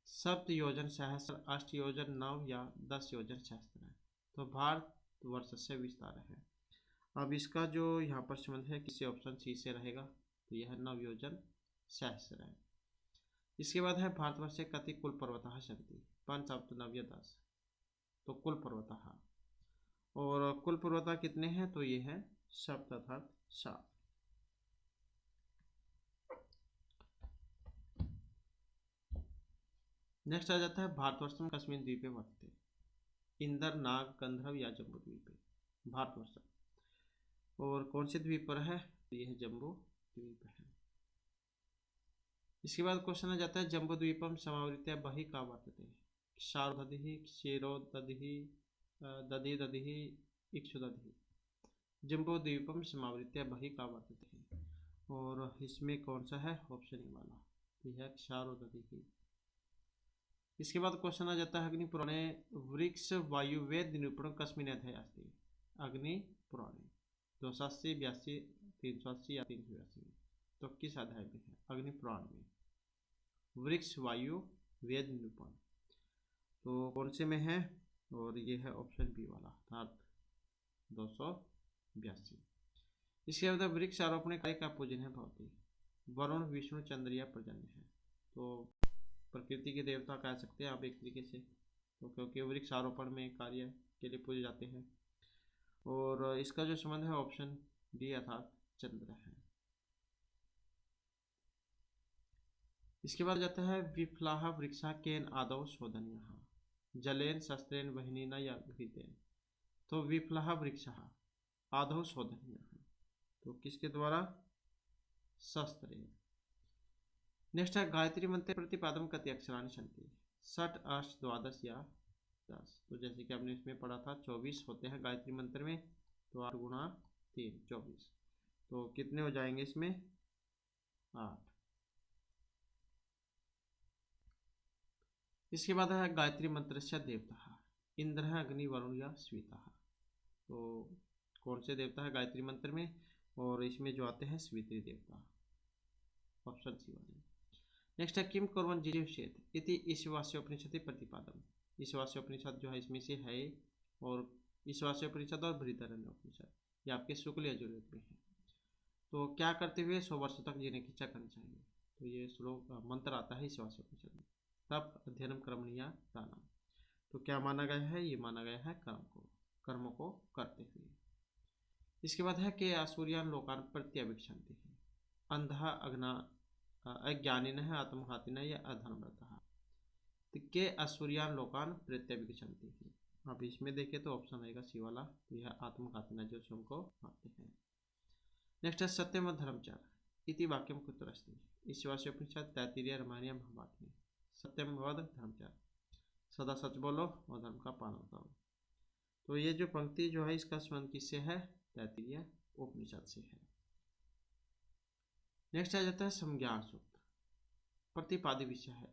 सप्त योजन सहस्र, 8 योजन 9 या 10 योजन सहस्त्र है, तो भारतवर्षस्य विस्तार है। अब इसका जो यहाँ पर संबंध है किससे, ऑप्शन सी से रहेगा, तो यह 9 योजन सहस्त्र है। इसके बाद है भारतवर्षे कति कुल पर्वतः सन्ति, 5 7 9 या 10, तो कुल पर्वतः, और कुल पर्वतः कितने हैं, तो ये है सप्त अर्थात 7। नेक्स्ट आ जाता है भारतवर्षम कस्मिन् द्वीपे वर्तते। इंदर, नाग, गंधर्व या जम्बू द्वीपे। भारतवर्षम, और कौन से द्वीप पर है, तो यह जम्बू द्वीप है। इसके बाद क्वेश्चन आ जाता है जम्बू द्वीपम समावृत्य बहि का वर्तते। क्षारोदधि, क्षीरोदधि, दधि दधि, इक्षुदधि। जम्बू द्वीपम समावृत्य बहि का वर्तते, और इसमें कौन सा है, ऑप्शन ए वाला, तो यह क्षारोदधि। इसके बाद क्वेश्चन आ जाता है अग्नि पुराणे वृक्ष वायुवेद निरूपण कस्मिन् अध्याये अस्ति। अग्नि पुराणे 280, 82, 380 या 382 में, तो किस अध्याय में है, अग्नि पुराण में वृक्ष वायु वेद निरूपण, तो कौन से में है, और ये है ऑप्शन बी वाला अर्थात 282। इसके बाद वृक्ष आरोपण कार्य का पूजन है भवती। वरुण, विष्णु, चंद्र या पर्जन्य है, तो प्रकृति के देवता कह सकते हैं आप एक तरीके से, तो क्योंकि वृक्ष आरोपण में कार्य के लिए पूजे जाते हैं, और इसका जो संबंध है ऑप्शन डी अर्थात चंद्र है। इसके बाद जाता है विफलाह वृक्षा केन आदौ शोधनीय। जलेन, शस्त्रेन, वहनीना या घृतेन, तो विफलाह वृक्षा आदौ शोधनीय है, तो किसके द्वारा, शस्त्रेन। नेक्स्ट है गायत्री मंत्र प्रतिपादम कति अक्षराणि सन्ति। 6, 8, 12 या 10, तो जैसे कि हमने इसमें पढ़ा था 24 होते हैं गायत्री मंत्र में, तो 8 गुणा 3 24, तो कितने हो जाएंगे इसमें, 8। इसके बाद है गायत्री मंत्र से देवता इंद्र है, अग्नि, वरुण या स्वीता, तो कौन से देवता है गायत्री मंत्र में, और इसमें जो आते हैं स्वीत्री देवता, ऑप्शन सी वाले। नेक्स्ट है किम कुर्वन् जिजीविषेत् इति ईशावास्योपनिषदि प्रतिपादम। ईशावास्योपनिषद जो है इसमें से है, और ईशावास्योपनिषद और बृहदारण्यकोपनिषद ये आपके शुक्ल यजुर्वेद में है। तो क्या करते हुए 100 वर्ष तक जीने की इच्छा करनी चाहिए, तो ये श्लोक मंत्र आता है ईशावास्योपनिषद में। तप अध्ययनम कर्मणिया दानम, तो क्या माना गया है, ये माना गया है कर्म को करते हुए। इसके बाद है कि आसुरियान लोकान प्रत्यभिक्षन्ति है। अंधा, अज्ञानिन है, आत्मघातिन या अधर्मरतः, तो के असुरियान लोकान प्रत्यभिक्षन्ति है। अब इसमें देखें तो ऑप्शन आएगा सी वाला, तो यह आत्मघातिन जो स्वयं को मारते हैं। नेक्स्ट है सत्यम धर्मचार इति वाक्यम कुत्र अस्ति। ईशावास्योपनिषद, तैत्तिरीय, रामायण, महाभारत में। सत्यम वद धर्मचार, सदा सच बोलो और धर्म का पालन करो, तो ये जो पंक्ति जो है इसका संबंध किससे है, तैत्तिरीय उपनिषद से है। नेक्स्ट आ जाता है संज्ञान सूत्र। प्रतिपादी विषय है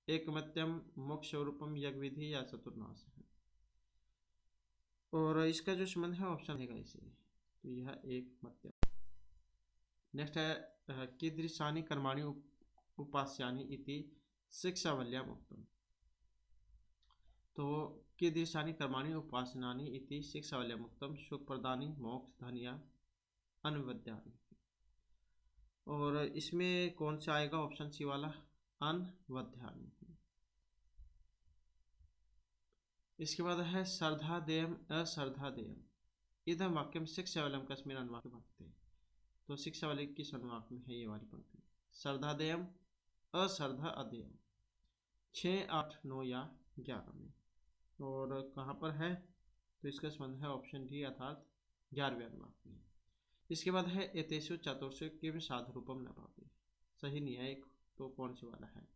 एकमत्यम मोक्ष स्वरूपम यज्ञ विधि या चतुर्नाश है, और इसका जो संबंध है ऑप्शन है इसे, तो यह एक मत्यम। नेक्स्ट है कीदृशानि कर्माणि उपास्यानि इति शिक्षावल्याम् उक्तम्। तो कीदृशानि कर्माणि उपासनानि इति शिक्षावल्याम् उक्तम् सुखप्रदानि मोक्ष धन या अनवद्यानि। और इसमें कौन सा आएगा? ऑप्शन सी वाला अनवद्यानि। इसके बाद है श्रद्धादेयम् अश्रद्धादेयम् इदं वाक्यम शिक्षावलम कस्मिन् अनुवाक्ये भवति। तो शिक्षावली किस अनुवाक में है ये वाली पंक्ति? श्रद्धादेयम् अश्रद्धा अदेयम् 6, 8, 9 या 11 में। और कहाँ पर है? तो इसका संबंध है ऑप्शन डी अर्थात 11वें अनुवाक में। इसके बाद है एतेषु चतुर्षु किम साधुरूपम न भवति। सही नहीं है एक, तो कौन सी वाला है?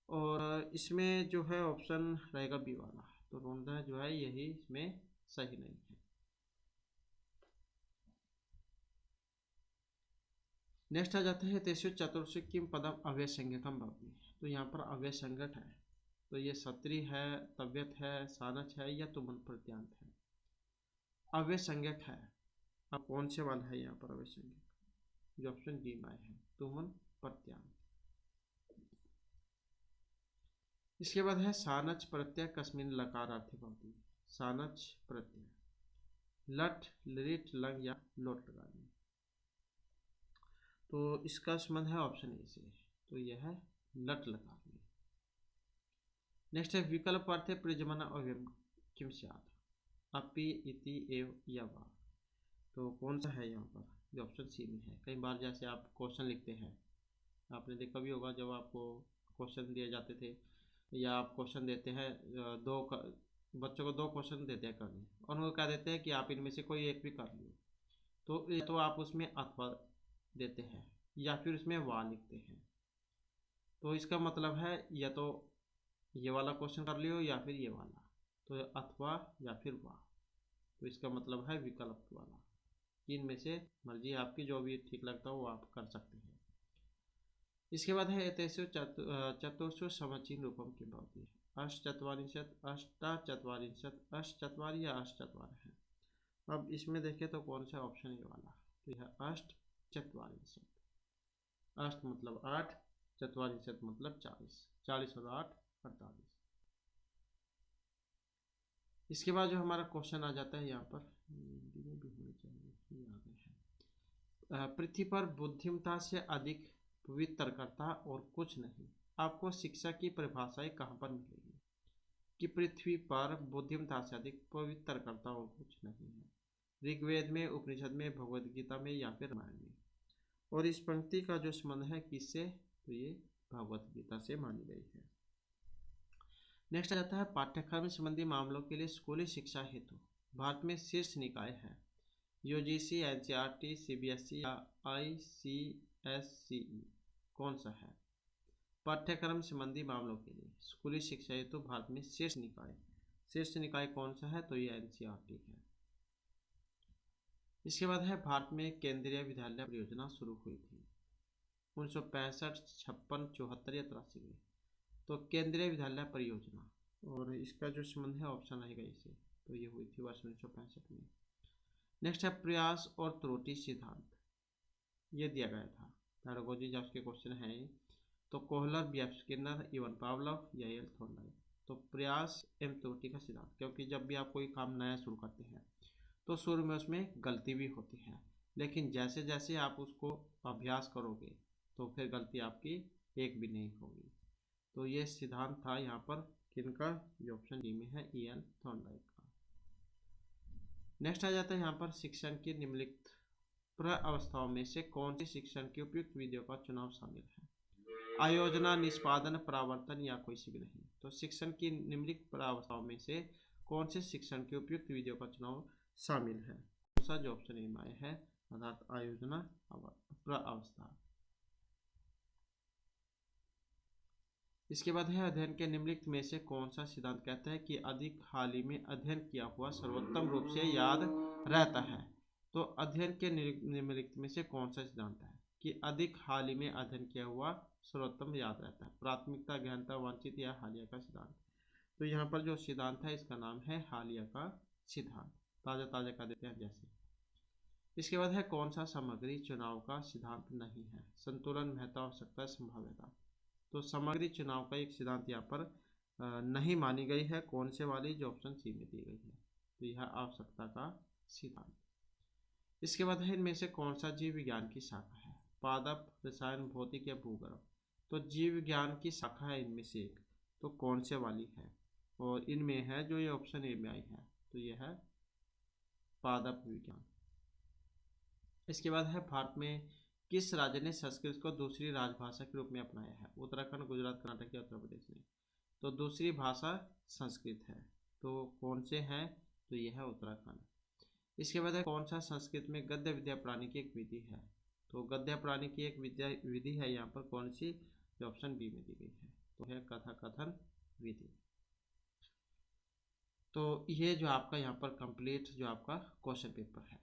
और इसमें जो है ऑप्शन रहेगा बी वाला। तो रोंदा जो है यही इसमें सही नहीं है। नेक्स्ट आ जाता है तेषु चतुर्षु किम पदम अव्ययसंज्ञकम भवति। तो यहाँ पर अव्ययसंज्ञक है, तो ये सत्री है, तव्यत है, सानच है या तुमन प्रत्यांत है? अव्ययसंज्ञक है। अब कौन से वाला है यहाँ पर अव्ययसंज्ञक? जो ऑप्शन डी में है तुमन प्रत्यांत। इसके बाद है सानच प्रत्यय कस्मिन् लकारार्थे भवति। सानच प्रत्यय लट, लिट, लंग या लोट लगाने। तो इसका संबंध है ऑप्शन ए से, तो यह है लट लकार में। नेक्स्ट है विकल्प अर्थे प्रजमन अव्ययम किम स्यात् अपि इति एव या वा। तो कौन सा है यहाँ पर? जो ऑप्शन सी में है। कई बार जैसे आप क्वेश्चन लिखते हैं, आपने देखा भी होगा जब आपको क्वेश्चन दिए जाते थे या आप क्वेश्चन देते हैं, बच्चों को 2 क्वेश्चन देते हैं करने और उनको कह देते हैं कि आप इनमें से कोई एक भी कर लियो। तो आप उसमें अथवा देते हैं या फिर उसमें वा लिखते हैं। तो इसका मतलब है या तो ये वाला क्वेश्चन कर लियो या फिर ये वाला, तो अथवा या फिर वा। तो इसका मतलब है विकल्प वाला। इनमें से मर्जी आपकी, जो भी ठीक लगता हो वो आप कर सकते हैं। इसके बाद है एतेषु चतुर्षु समचीन रूपम किम भवति। अष्टचत्वारिंशत्, अष्टाचत्वारिंशत्, अष्टचत्वारि या अष्टचत्वार है। अब इसमें देखें तो कौन सा ऑप्शन ये वाला? तो यह अष्टचत्वारिंशत्। अष्ट मतलब 8, चत्वारिंशत् मतलब 40, 40 और 8 48। इसके बाद जो हमारा क्वेश्चन आ जाता है यहाँ पर, हिंदी में भी होने चाहिए, ये आ गए हैं। पृथ्वी पर बुद्धिमता से अधिक पवित्र करता और कुछ नहीं। आपको शिक्षा की परिभाषाएं कहाँ पर मिलेगी कि पृथ्वी पर बुद्धिमता से अधिक पवित्र करता और कुछ नहीं है? ऋग्वेद में, उपनिषद में, भगवद गीता में या फिर रामायण में। और इस पंक्ति का जो संबंध है किससे? तो ये भगवद गीता से मानी गई है। नेक्स्ट आ जाता है पाठ्यक्रम संबंधी मामलों के लिए स्कूली शिक्षा हेतु भारत में शीर्ष निकाय है। यूजीसी, एनसीईआरटी, सीबीएसई या आईसीएसई कौन सा है? पाठ्यक्रम संबंधी मामलों के लिए स्कूली शिक्षा हेतु भारत में शीर्ष निकाय कौन सा है? तो ये एनसीईआरटी है। इसके बाद है भारत में केंद्रीय विद्यालय परियोजना शुरू हुई थी 1965, 56, 74 या 83 में। तो केंद्रीय विद्यालय परियोजना, और इसका जो संबंध है ऑप्शन रहेगा इसे, तो ये हुई थी वर्ष 1965 में। नेक्स्ट है प्रयास और त्रुटि सिद्धांत, ये दिया गया था पैडागोजी जब उसके क्वेश्चन है। तो Kohler, BF. Skinner, even Pavlov या एल थॉर्नडाइक। तो प्रयास एवं त्रुटि का सिद्धांत, क्योंकि जब भी आप कोई काम नया शुरू करते हैं तो शुरू में उसमें गलती भी होती है, लेकिन जैसे जैसे आप उसको अभ्यास करोगे तो फिर गलती आपकी एक भी नहीं होगी। तो ये सिद्धांत था यहाँ पर किनका? जो ऑप्शन डी में है, ई.एल. थॉर्नडाइक का। नेक्स्ट आ जाता है यहाँ पर शिक्षण की निम्नलिखित प्रअवस्थाओं में से कौन सी शिक्षण की उपयुक्त विधियों का चुनाव शामिल है? आयोजना, निष्पादन, परावर्तन या कोई सी भी नहीं। तो शिक्षण की निम्नलिखित प्रअवस्थाओं में से कौन से शिक्षण की उपयुक्त विधियों का चुनाव शामिल है? कौन सा? जो ऑप्शन ए में है अर्थात आयोजना प्रअवस्था। इसके बाद है अध्ययन के निम्नलिखित में से कौन सा सिद्धांत कहता है कि अधिक हाल ही में अध्ययन किया हुआ सर्वोत्तम रूप से याद रहता है? तो अध्ययन के निम्नलिखित में से कौन सा सिद्धांत है कि अधिक हाल ही में अध्ययन किया हुआ सर्वोत्तम याद रहता है? प्राथमिकता, गहनता, वांछित या हालिया का सिद्धांत। तो यहाँ पर जो सिद्धांत है इसका नाम है हालिया का सिद्धांत। ताज़ा ताज़ा का देते हैं जैसे। इसके बाद है कौन सा सामग्री चुनाव का सिद्धांत नहीं है? संतुलन, महत्ता, आवश्यकता, संभाव्यता। तो सामग्री चुनाव का एक सिद्धांत यहाँ पर नहीं मानी गई है। कौन से वाली? जो ऑप्शन सी में दी गई है, तो यह आवश्यकता का सिद्धांत। इसके बाद है इनमें से कौन सा जीव विज्ञान की शाखा है? पादप, रसायन, भौतिक या भूगर्भ। तो जीव विज्ञान की शाखा है इनमें से एक, तो कौन से वाली है? और इनमें है जो ये ऑप्शन ए में आई है, तो यह है पादप विज्ञान। इसके बाद है भारत में किस राज्य ने संस्कृत को दूसरी राजभाषा के रूप में अपनाया है? उत्तराखंड, गुजरात, कर्नाटक या उत्तर प्रदेश ने। तो दूसरी भाषा संस्कृत है, तो कौन से हैं? तो यह है उत्तराखंड। इसके बाद है कौन सा संस्कृत में गद्य विद्या पढ़ाने की एक विधि है? तो गद्य पढ़ाने की एक विधि है यहाँ पर कौन सी? जो ऑप्शन बी में दी गई है, तो है कथा कथन विधि। तो ये जो आपका यहाँ पर कंप्लीट जो आपका क्वेश्चन पेपर है,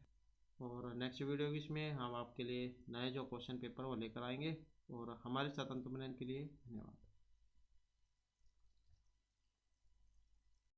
और नेक्स्ट वीडियो इसमें हम आपके लिए नए जो क्वेश्चन पेपर वो लेकर आएंगे। और हमारे साथ अंत में रहने के लिए धन्यवाद।